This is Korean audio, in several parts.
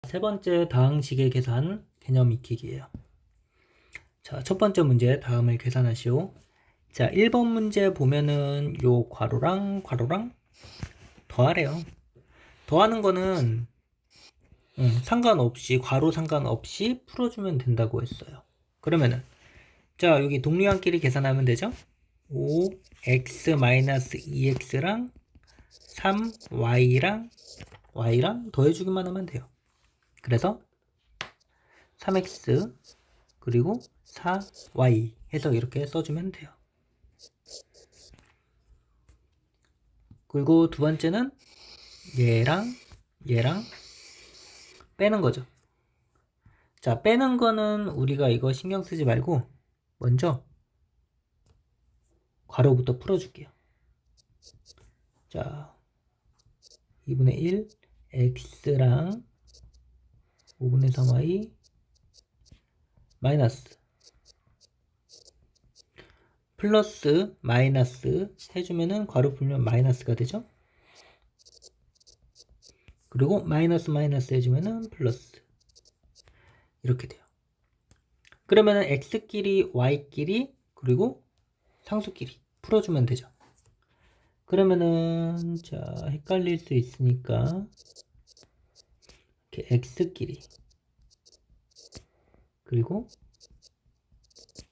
세 번째 다항식의 계산 개념 익히기예요. 자, 첫 번째 문제 다음을 계산하시오. 자, 1번 문제 보면은 요 괄호랑 더하래요. 더하는 거는 상관없이 괄호 상관없이 풀어주면 된다고 했어요. 그러면은 자, 여기 동류항끼리 계산하면 되죠? 5x-2x랑 3y랑 y랑 더해주기만 하면 돼요. 그래서 3x 그리고 4y 해서 이렇게 써주면 돼요. 그리고 두 번째는 얘랑 빼는 거죠. 자, 빼는 거는 우리가 이거 신경 쓰지 말고 먼저 괄호부터 풀어줄게요. 자, 2분의 1 x랑 5분의 3y 마이너스 플러스 마이너스 해주면은 괄호 풀면 마이너스가 되죠. 그리고 마이너스 해주면은 플러스 이렇게 돼요. 그러면은 x끼리 y끼리 그리고 상수끼리 풀어주면 되죠. 그러면은 자, 헷갈릴 수 있으니까 이렇게 x끼리 그리고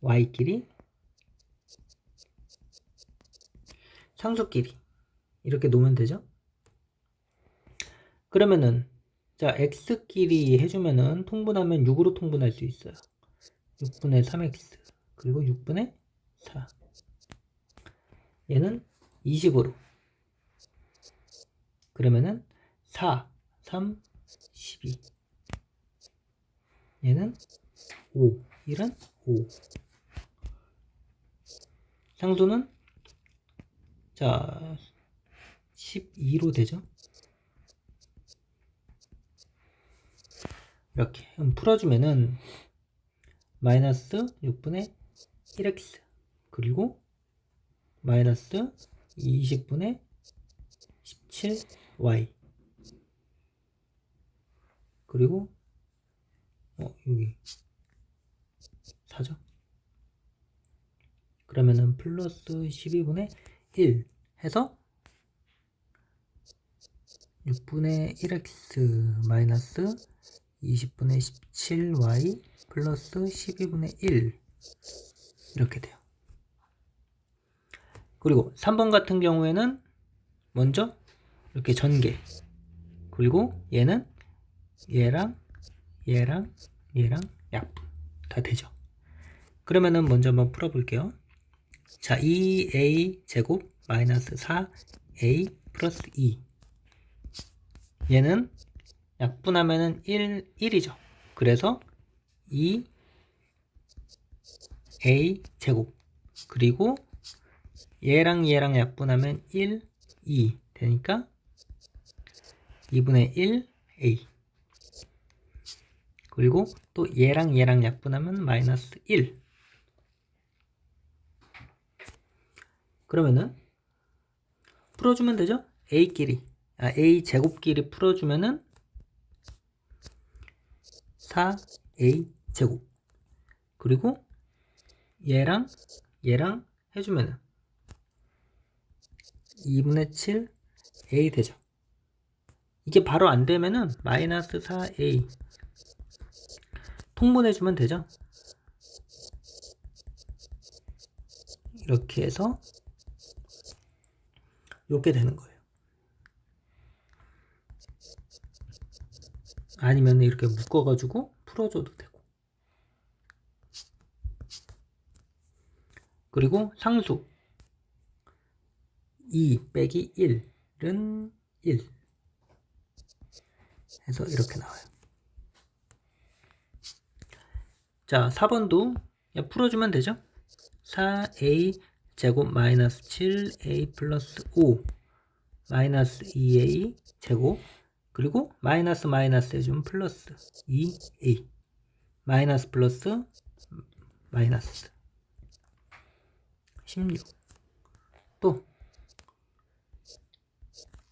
y끼리 상수끼리 이렇게 놓으면 되죠. 그러면은 자, x끼리 해주면은 통분하면 6으로 통분할 수 있어요. 6분의 3x 그리고 6분의 4 얘는 20으로 그러면은 4 3 12 얘는 5 1은 5 상수는 자 12로 되죠. 이렇게 풀어주면은 마이너스 6분의 1x 그리고 마이너스 20분의 17y 그리고 여기 4죠. 그러면은 플러스 12분의 1 해서 6분의 1x 마이너스 20분의 17y 플러스 12분의 1 이렇게 돼요. 그리고 3번 같은 경우에는 먼저 이렇게 전개 그리고 얘는 얘랑 약분 다 되죠. 그러면은 먼저 한번 풀어볼게요. 자, 2a 제곱 마이너스 4a 플러스 2 얘는 약분하면은 1이죠. 그래서 2a 제곱 그리고 얘랑 약분하면 1, 2 되니까 2분의 1a 그리고 또 얘랑 약분하면 마이너스 1 그러면은 풀어주면 되죠? a 제곱끼리 풀어주면은 4a 제곱 그리고 얘랑 해주면은 2분의 7a 되죠. 이게 바로 안 되면은 마이너스 4a 통분해주면 되죠. 이렇게 해서 이렇게 되는 거예요. 아니면 이렇게 묶어가지고 풀어줘도 되고. 그리고 상수 2 빼기 1은 1 해서 이렇게 나와요. 자, 4번도 풀어주면 되죠. 4a 제곱 마이너스 7a 플러스 5 마이너스 2a 제곱 그리고 마이너스 해주면 플러스 2a 마이너스 플러스 마이너스 16 또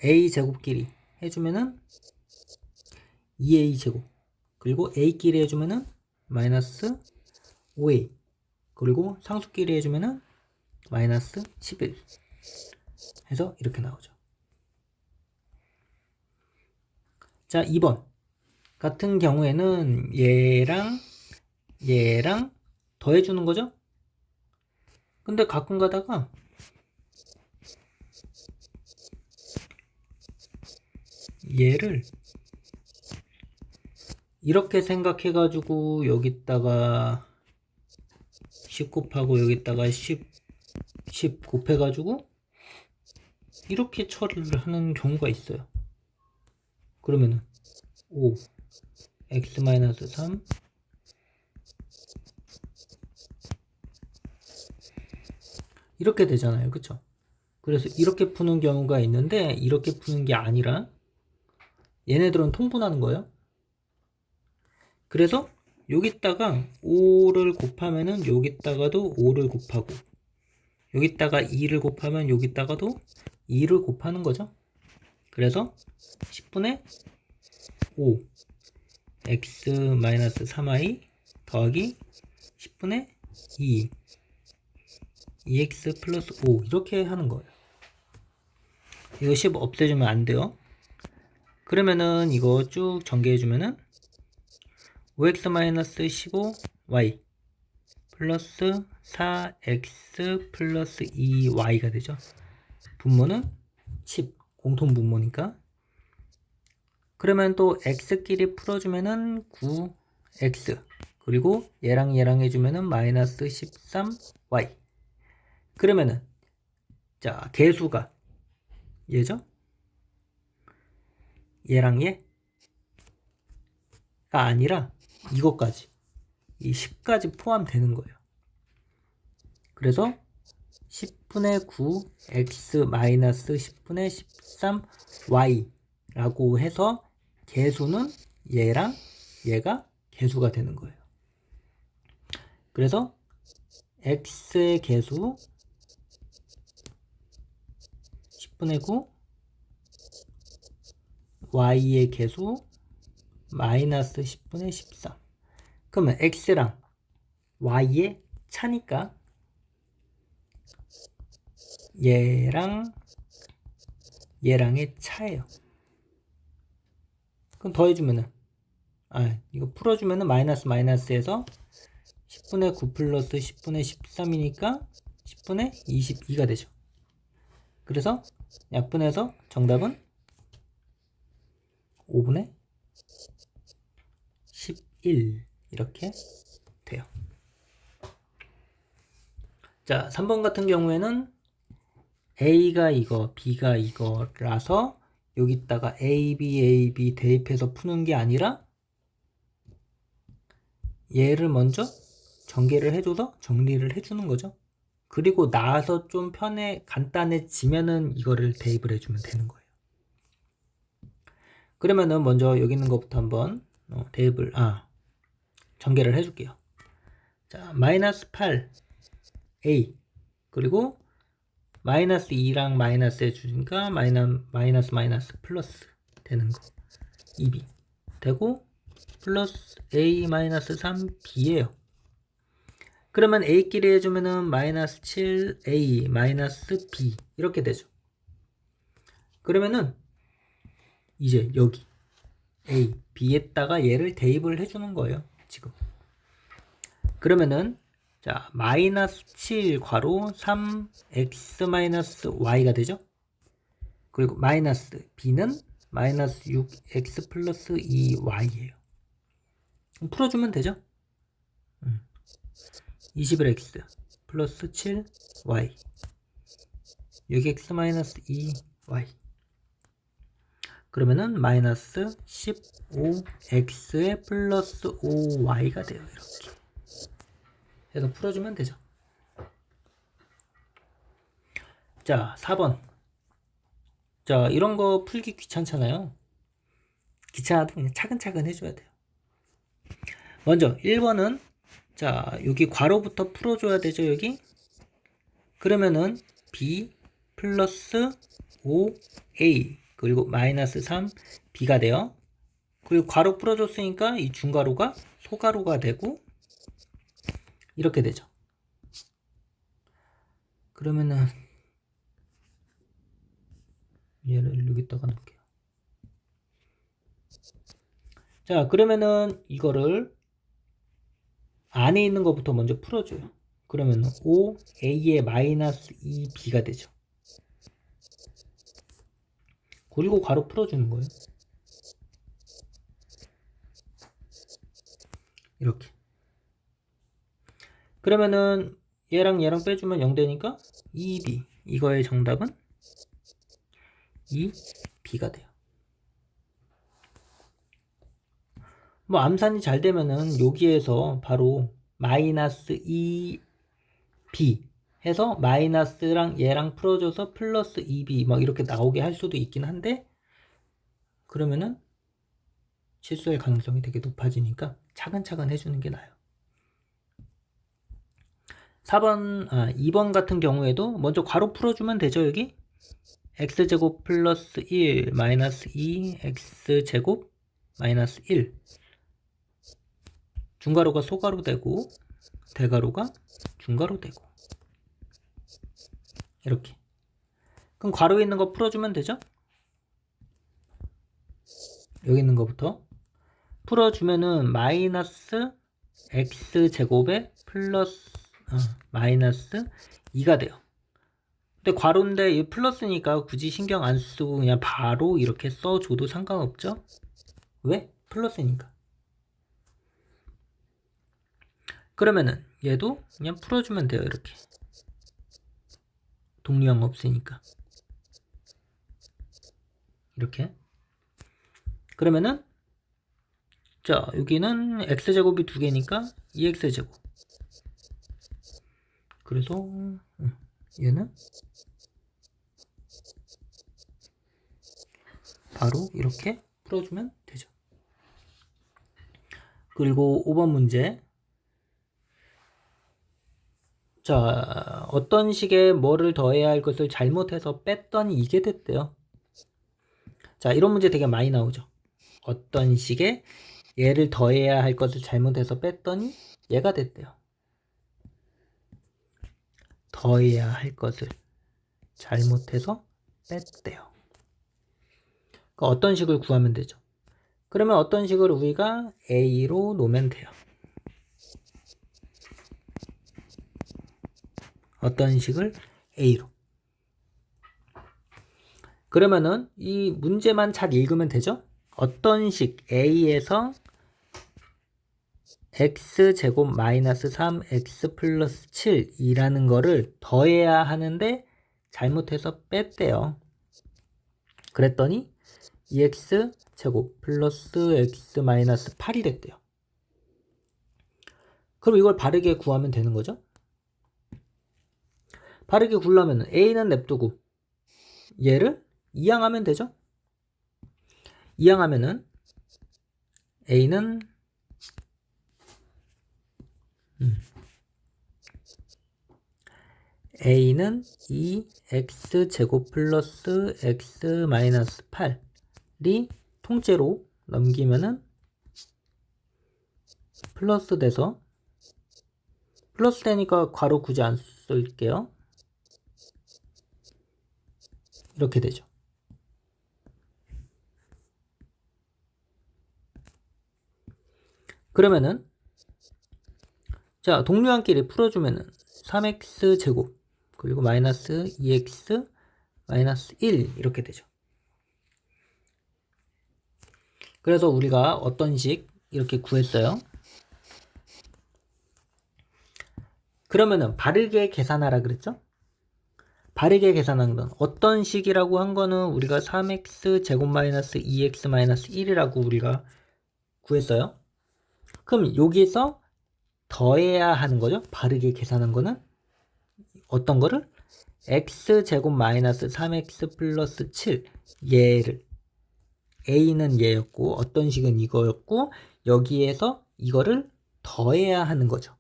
a 제곱끼리 해주면은 2a 제곱 그리고 a끼리 해주면은 마이너스 5a 그리고 상수끼리 해주면은 마이너스 11 해서 이렇게 나오죠. 자, 2번 같은 경우에는 얘랑 더해주는 거죠. 근데 가끔 가다가 얘를 이렇게 생각해가지고 여기다가 10 곱하고 여기다가 10 곱해가지고 이렇게 처리를 하는 경우가 있어요. 그러면은 5 x-3 이렇게 되잖아요. 그쵸? 그래서 이렇게 푸는 경우가 있는데 이렇게 푸는 게 아니라 얘네들은 통분하는 거예요. 그래서 여기다가 5를 곱하면은 여기다가도 5를 곱하고 여기다가 2를 곱하면 여기다가도 2를 곱하는 거죠. 그래서 10분의 5 x-3i 더하기 10분의 2 2x 플러스 5 이렇게 하는 거예요. 이거 10 없애주면 안 돼요. 그러면은 이거 쭉 전개해주면은 5x-15y 플러스 4x 플러스 2y가 되죠. 분모는 10 공통분모니까. 그러면 또 x끼리 풀어주면은 9x 그리고 얘랑 해주면은 마이너스 13y. 그러면은 자 개수가 얘죠? 얘랑 얘가 아니라 이것까지 이 10까지 포함되는 거예요. 그래서 10분의 9 x 마이너스 10분의 13 y 라고 해서 개수는 얘랑 얘가 개수가 되는 거예요. 그래서 x의 개수 10분의 9 y의 개수 마이너스 10분의 13. 그러면 x랑 y의 차니까 얘랑의 차예요. 그럼 더해주면은 이거 풀어주면은 마이너스에서 10분의 9 플러스 10분의 13이니까 10분의 22가 되죠. 그래서 약분해서 정답은 5분의 11 이렇게 돼요. 자, 3번 같은 경우에는 A가 이거, B가 이거라서 여기다가 A, B 대입해서 푸는 게 아니라 얘를 먼저 전개를 해줘서 정리를 해주는 거죠. 그리고 나서 좀 간단해지면은 이거를 대입을 해주면 되는 거예요. 그러면은 먼저 여기 있는 것부터 한번 전개를 해줄게요. 자, 마이너스 8 A 그리고 마이너스 2랑 마이너스 해주니까 마이너스 플러스 되는 거 2b 되고 플러스 a 마이너스 3b예요. 그러면 a끼리 해주면은 마이너스 7a 마이너스 b 이렇게 되죠. 그러면은 이제 여기 a, b에다가 얘를 대입을 해주는 거예요. 지금 그러면은 자 마이너스 7 괄호 3x 마이너스 y가 되죠. 그리고 마이너스 b는 마이너스 6x 플러스 2y예요. 풀어주면 되죠. 21x 플러스 7y 6x 마이너스 2y 그러면은 마이너스 15x의 플러스 5y가 돼요. 이렇게 해서 풀어주면 되죠. 자, 4번. 자, 이런 거 풀기 귀찮잖아요. 귀찮아도 그냥 차근차근 해줘야 돼요. 먼저 1번은 자, 여기 괄호부터 풀어줘야 되죠. 여기 그러면은 b 플러스 5a 그리고 마이너스 3b가 돼요. 그리고 괄호 풀어줬으니까 이 중괄호가 소괄호가 되고 이렇게 되죠. 그러면은 얘를 여기다가 놓을게요. 자, 그러면은 이거를 안에 있는 것부터 먼저 풀어줘요. 그러면 5a의 마이너스 2b가 되죠. 그리고 괄호 풀어주는 거예요. 이렇게. 그러면은 얘랑 얘랑 빼주면 0 되니까 2b. 이거의 정답은 2b가 돼요. 뭐 암산이 잘 되면은 여기에서 바로 마이너스 2b 해서 마이너스랑 얘랑 풀어줘서 플러스 2b 막 이렇게 나오게 할 수도 있긴 한데, 그러면은 실수할 가능성이 되게 높아지니까 차근차근 해주는 게 나아요. 2번 같은 경우에도 먼저 괄호 풀어주면 되죠. 여기 x제곱 플러스 1 마이너스 2 x제곱 마이너스 1, 중괄호가 소괄호 되고 대괄호가 중괄호 되고 이렇게. 그럼 괄호에 있는 거 풀어주면 되죠. 여기 있는 거부터 풀어주면은 마이너스 x제곱에 플러스 마이너스 2가 돼요. 근데 괄호인데 이 플러스니까 굳이 신경 안 쓰고 그냥 바로 이렇게 써줘도 상관없죠. 왜? 플러스니까. 그러면은 얘도 그냥 풀어주면 돼요. 이렇게 독립항 없으니까 이렇게. 그러면은 자, 여기는 x제곱이 2개니까 2x제곱. 그래서 얘는 바로 이렇게 풀어주면 되죠. 그리고 5번 문제. 자, 어떤 식의 뭐를 더해야 할 것을 잘못해서 뺐더니 이게 됐대요. 자, 이런 문제 되게 많이 나오죠. 어떤 식의 얘를 더해야 할 것을 잘못해서 뺐더니 얘가 됐대요. 더해야 할 것을 잘못해서 뺐대요. 그러니까 어떤 식을 구하면 되죠. 그러면 어떤 식을 우리가 A로 놓으면 돼요. 어떤 식을 A로. 그러면은 이 문제만 잘 읽으면 되죠. 어떤 식 A에서 x제곱 마이너스 3x 플러스 7이라는 거를 더해야 하는데 잘못해서 뺐대요. 그랬더니 2x제곱 플러스 x 마이너스 8이 됐대요. 그럼 이걸 바르게 구하면 되는 거죠. 바르게 구하면 a는 냅두고 얘를 이항하면 되죠. 이항하면은 a는 a는 2x제곱 플러스 x 마이너스 8이 통째로 넘기면은 플러스 돼서, 플러스 되니까 괄호 굳이 안 쓸게요. 이렇게 되죠. 그러면은 자, 동류항끼리 풀어주면은 3x제곱 그리고 마이너스 2x 마이너스 1 이렇게 되죠. 그래서 우리가 어떤 식 이렇게 구했어요. 그러면은 바르게 계산하라 그랬죠? 바르게 계산한 건 어떤 식이라고 한 거는 우리가 3x제곱 마이너스 2x 마이너스 1이라고 우리가 구했어요. 그럼 여기서 더해야 하는 거죠. 바르게 계산한 거는 어떤 거를? x제곱 마이너스 3x 플러스 7 얘를, a는 얘였고 어떤 식은 이거였고 여기에서 이거를 더해야 하는 거죠.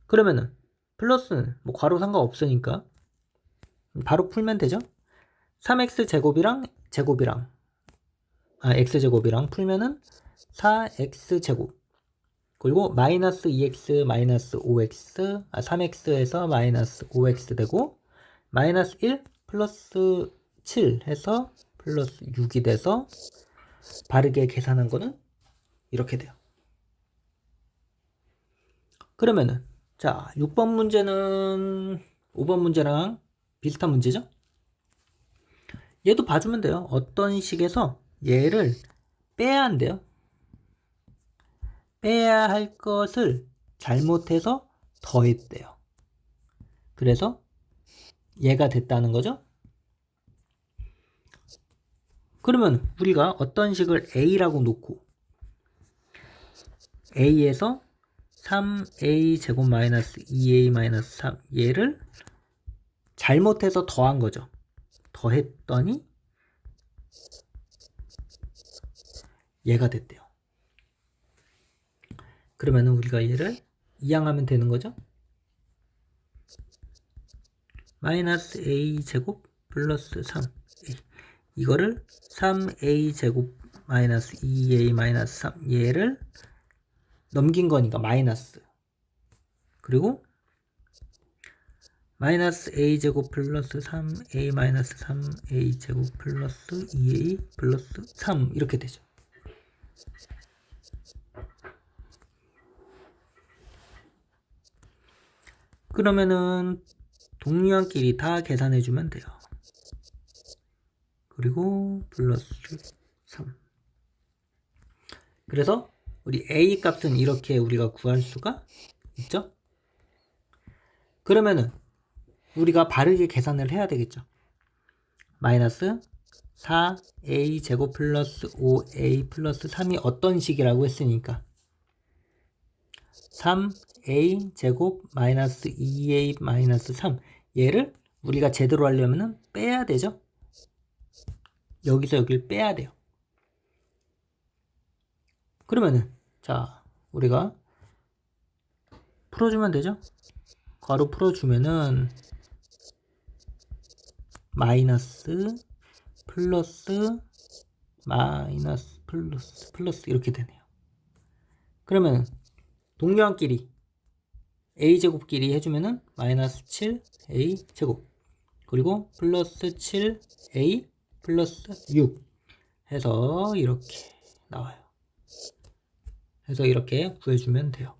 그러면은 플러스는 뭐 괄호 상관없으니까 바로 풀면 되죠. 3x 제곱이랑 x제곱이랑 풀면은 4x제곱 그리고 마이너스 2x 마이너스 5x 3x에서 마이너스 5x 되고 마이너스 1 플러스 7 해서 플러스 6이 돼서 바르게 계산한 거는 이렇게 돼요. 그러면은 자 6번 문제는 5번 문제랑 비슷한 문제죠? 얘도 봐주면 돼요. 어떤 식에서 얘를 빼야 한대요. 빼야 할 것을 잘못해서 더했대요. 그래서 얘가 됐다는 거죠. 그러면 우리가 어떤 식을 A라고 놓고 A에서 3A 제곱 마이너스 2A 마이너스 3 얘를 잘못해서 더한 거죠. 더했더니 얘가 됐대요. 그러면 우리가 얘를 이항하면 되는 거죠. 마이너스 A 제곱 플러스 3A 이거를 3A 제곱 마이너스 2A 마이너스 3 얘를 넘긴 거니까 마이너스 그리고 마이너스 A 제곱 플러스 3A 마이너스 3A 제곱 플러스 2A 플러스 3 이렇게 되죠. 그러면은 동류항끼리 다 계산해주면 돼요. 그리고 플러스 3 그래서 우리 A 값은 이렇게 우리가 구할 수가 있죠. 그러면은 우리가 바르게 계산을 해야 되겠죠. 마이너스 4A 제곱 플러스 5A 플러스 3이 어떤 식이라고 했으니까 3A 제곱 마이너스 2A 마이너스 3 얘를 우리가 제대로 하려면 빼야 되죠. 여기서 여기를 빼야 돼요. 그러면은 자 우리가 풀어주면 되죠. 괄호 풀어주면은 마이너스 플러스 마이너스 플러스 이렇게 되네요. 그러면 동류항끼리 a제곱끼리 해주면은 마이너스 7a제곱 그리고 플러스 7a 플러스 6 해서 이렇게 나와요. 해서 이렇게 구해주면 돼요.